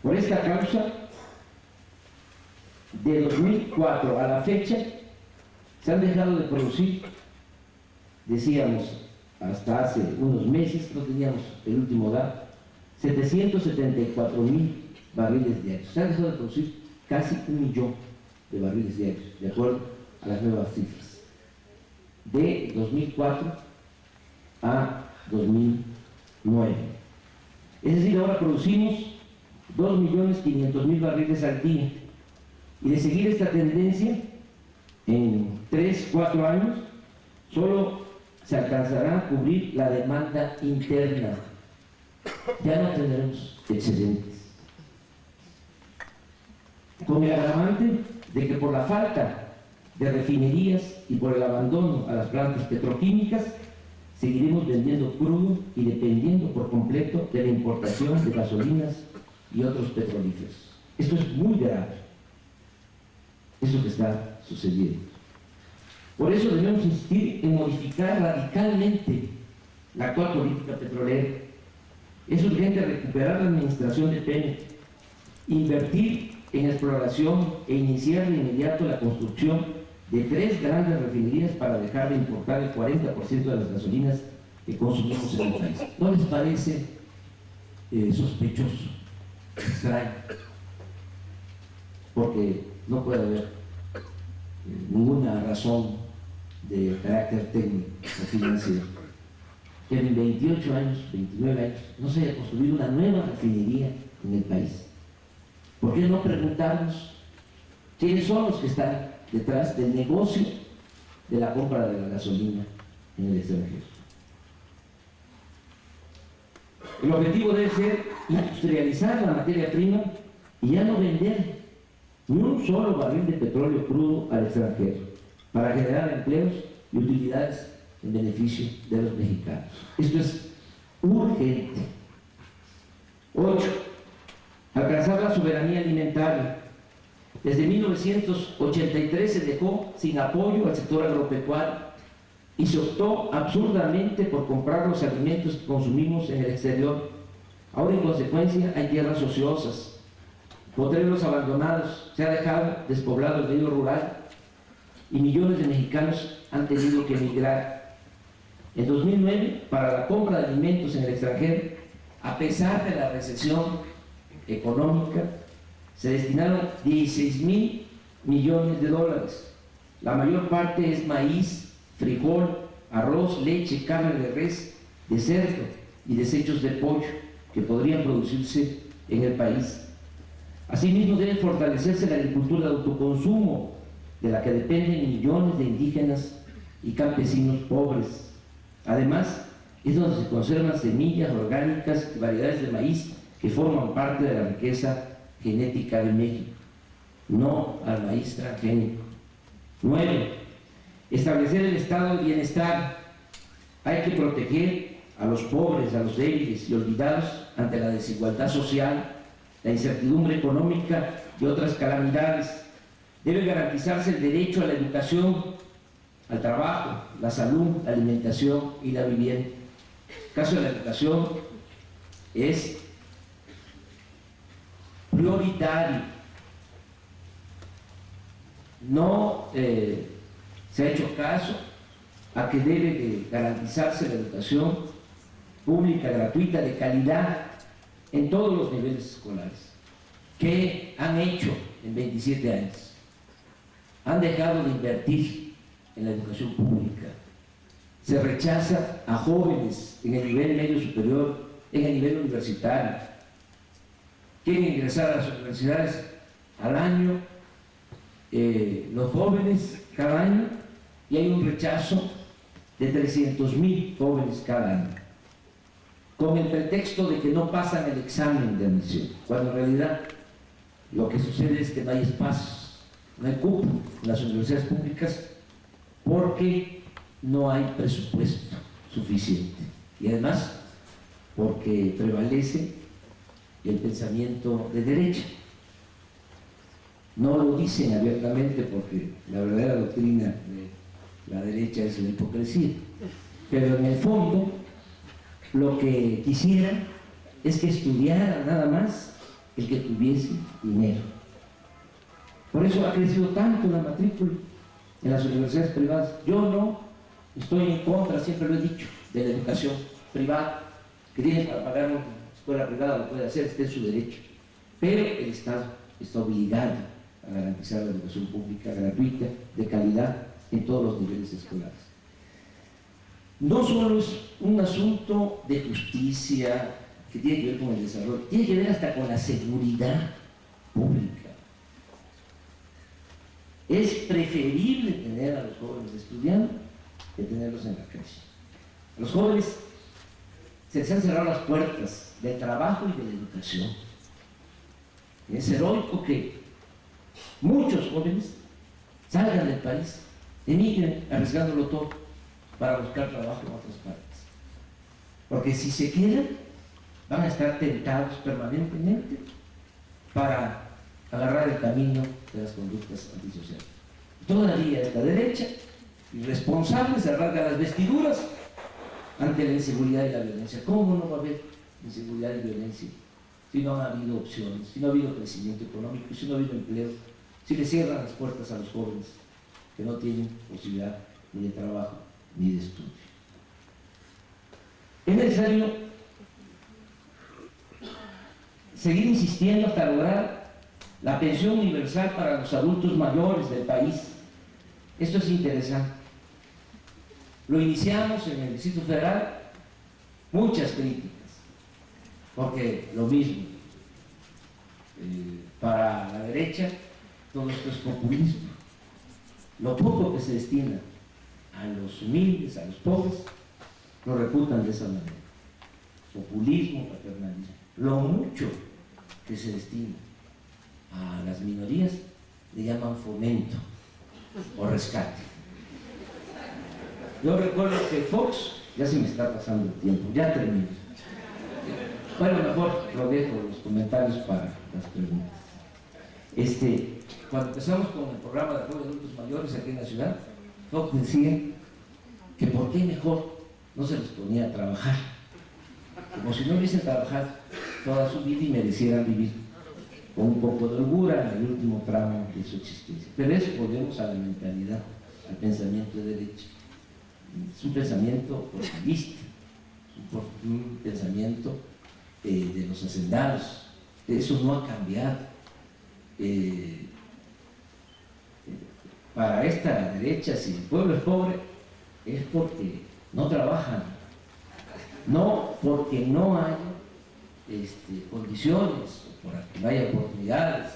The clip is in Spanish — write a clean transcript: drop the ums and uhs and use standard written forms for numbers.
Por esta causa, de 2004 a la fecha, se han dejado de producir, decíamos, hasta hace unos meses, no teníamos el último dato, 774.000 barriles diarios. Se han dejado de producir casi 1 millón de barriles diarios, de acuerdo a las nuevas cifras, de 2004 a 2009. Es decir, ahora producimos 2.500.000 barriles al día, y de seguir esta tendencia, en 3-4 años, solo se alcanzará a cubrir la demanda interna. Ya no tendremos excedentes. Con el agravante de que por la falta de refinerías y por el abandono a las plantas petroquímicas, seguiremos vendiendo crudo y dependiendo por completo de la importación de gasolinas y otros petrolíferos. Esto es muy grave, eso que está sucediendo. Por eso debemos insistir en modificar radicalmente la actual política petrolera. Es urgente recuperar la administración de Pemex, invertir en exploración e iniciar de inmediato la construcción de 3 grandes refinerías para dejar de importar el 40% de las gasolinas que consumimos en el país. ¿No les parece sospechoso, extraño? Porque no puede haber ninguna razón de carácter técnico o financiero que en 28 años, 29 años, no se haya construido una nueva refinería en el país. ¿Por qué no preguntarnos quiénes son los que están detrás del negocio de la compra de la gasolina en el extranjero? El objetivo debe ser industrializar la materia prima y ya no vender ni un solo barril de petróleo crudo al extranjero, para generar empleos y utilidades en beneficio de los mexicanos. Esto es urgente. 8. Alcanzar la soberanía alimentaria. Desde 1983 se dejó sin apoyo al sector agropecuario y se optó absurdamente por comprar los alimentos que consumimos en el exterior. Ahora, en consecuencia, hay tierras ociosas, potreros abandonados, se ha dejado despoblado el medio rural y millones de mexicanos han tenido que emigrar. En 2009, para la compra de alimentos en el extranjero, a pesar de la recesión económica, se destinaron 16.000 millones de dólares. La mayor parte es maíz, frijol, arroz, leche, carne de res, de cerdo y desechos de pollo que podrían producirse en el país. Asimismo, debe fortalecerse la agricultura de autoconsumo, de la que dependen millones de indígenas y campesinos pobres. Además, es donde se conservan semillas orgánicas y variedades de maíz que forman parte de la riqueza genética de México, no al maíz transgénico. 9. Establecer el estado de bienestar. Hay que proteger a los pobres, a los débiles y olvidados ante la desigualdad social, la incertidumbre económica y otras calamidades. Debe garantizarse el derecho a la educación, al trabajo, la salud, la alimentación y la vivienda. El caso de la educación es prioritario. No se ha hecho caso a que debe de garantizarse la educación pública, gratuita, de calidad, en todos los niveles escolares. ¿Qué han hecho en 27 años? Han dejado de invertir en la educación pública. Se rechaza a jóvenes en el nivel medio superior, en el nivel universitario. Quieren ingresar a las universidades al año, los jóvenes cada año, y hay un rechazo de 300.000 jóvenes cada año, con el pretexto de que no pasan el examen de admisión, cuando en realidad lo que sucede es que no hay espacios, no hay cupo en las universidades públicas, porque no hay presupuesto suficiente, y además porque prevalece el pensamiento de derecha. No lo dicen abiertamente porque la verdadera doctrina de la derecha es la hipocresía, pero en el fondo lo que quisieran es que estudiaran nada más el que tuviese dinero. Por eso ha crecido tanto la matrícula en las universidades privadas. Yo no estoy en contra, siempre lo he dicho, de la educación privada. Que tiene para pagar una escuela privada, lo puede hacer, está en su derecho. Pero el Estado está obligado a garantizar la educación pública gratuita, de calidad, en todos los niveles escolares. No solo es un asunto de justicia que tiene que ver con el desarrollo, tiene que ver hasta con la seguridad pública. Es preferible tener a los jóvenes estudiando que tenerlos en la calle. A los jóvenes se les han cerrado las puertas del trabajo y de la educación. Es heroico que muchos jóvenes salgan del país, emigren arriesgándolo todo para buscar trabajo en otras partes. Porque si se quedan, van a estar tentados permanentemente para agarrar el camino de las conductas antisociales. Todavía esta derecha irresponsable se arranca las vestiduras ante la inseguridad y la violencia. ¿Cómo no va a haber inseguridad y violencia si no ha habido opciones, si no ha habido crecimiento económico, si no ha habido empleo, si le cierran las puertas a los jóvenes que no tienen posibilidad ni de trabajo ni de estudio? Es necesario seguir insistiendo hasta lograr la pensión universal para los adultos mayores del país. Esto es interesante. Lo iniciamos en el Distrito Federal, muchas críticas, porque lo mismo, para la derecha todo esto es populismo. Lo poco que se destina a los humildes, a los pobres, lo reputan de esa manera. Populismo, paternalismo. Lo mucho que se destina a las minorías le llaman fomento o rescate. Yo recuerdo que Fox, ya se me está pasando el tiempo, ya termino. Bueno, mejor lo dejo los comentarios para las preguntas. Cuando empezamos con el programa de apoyo a adultos mayores aquí en la ciudad, Fox decía que por qué mejor no se les ponía a trabajar, como si no hubiesen trabajado toda su vida y merecieran vivir con un poco de holgura en el último tramo de su existencia. Pero eso volvemos a la mentalidad, al pensamiento de derecha. Es un pensamiento populista, un pensamiento de los hacendados. Eso no ha cambiado. Para esta derecha, si el pueblo es pobre, es porque no trabajan, no porque no hay condiciones, o porque no hay oportunidades.